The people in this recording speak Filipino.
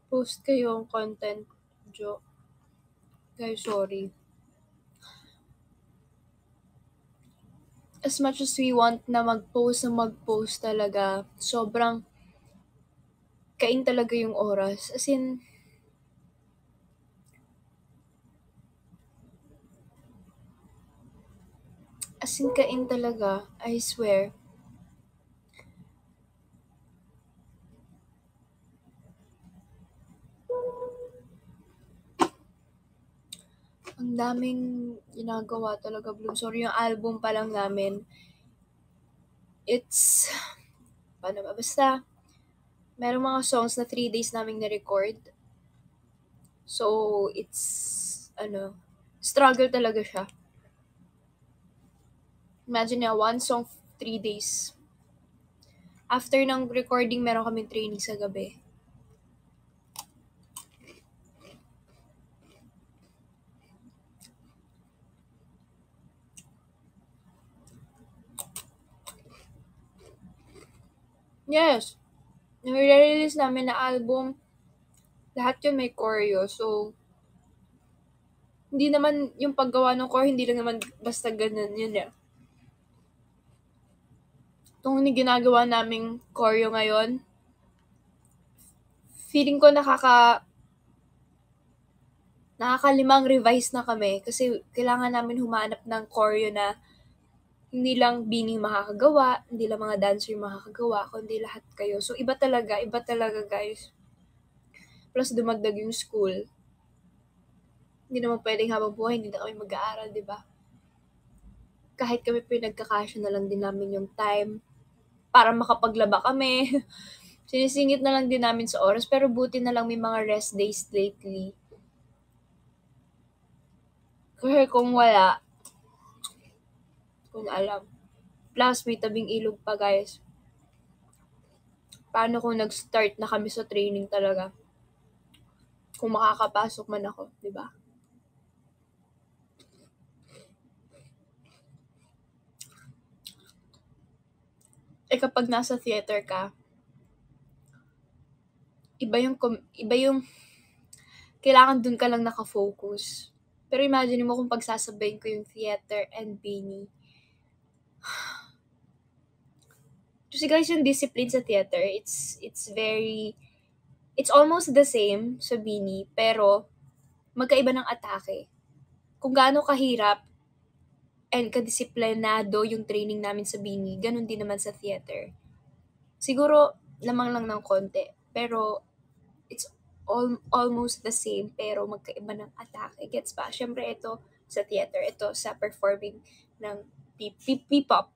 Post kayong content, Jo. Guys, sorry. As much as we want na mag-post talaga, sobrang kain talaga yung oras. As in kain talaga, I swear. Ang daming ginagawa talaga, Bloom. Sorry, yung album pa lang namin. Paano ba? Basta, merong mga songs na 3 days namin na-record. So, struggle talaga siya. Imagine na, one song, 3 days. After ng recording, meron kaming training sa gabi. Yes. Yung i-release namin na album, lahat yun may choreo. So, hindi naman yung paggawa ng choreo, hindi lang naman basta ganun yun eh. Itong ginagawa naming choreo ngayon, feeling ko nakakalimang revise na kami kasi kailangan namin humanap ng choreo na hindi lang Bini makakagawa, hindi lang mga dancer makakagawa, kundi lahat kayo. So, iba talaga guys. Plus, dumagdag yung school. Hindi naman pwedeng habang buhay, hindi na kami mag-aaral, di ba? Kahit kami pinagkakasya na lang din namin yung time para makapaglaba kami. Sinisingit na lang din namin sa oras, pero buti na lang may mga rest days lately. Kasi kung wala, kung alam. Plus, may tabing ilog pa, guys. Paano kung nag-start na kami sa training talaga? Kung makakapasok man ako, di ba? Kapag nasa theater ka, iba yung kailangan dun ka lang nakafocus. Pero imagine mo kung pagsasabayin ko yung theater and Bini. Kasi guys, yung discipline sa theater, it's almost the same sa Bini, pero magkaiba ng atake. Kung gaano kahirap and kadisiplinado yung training namin sa Bini, ganun din naman sa theater. Siguro, lamang lang ng konti, pero it's almost the same, pero magkaiba ng atake. Gets ba? Syempre, ito sa theater, ito sa performing ng P-pop.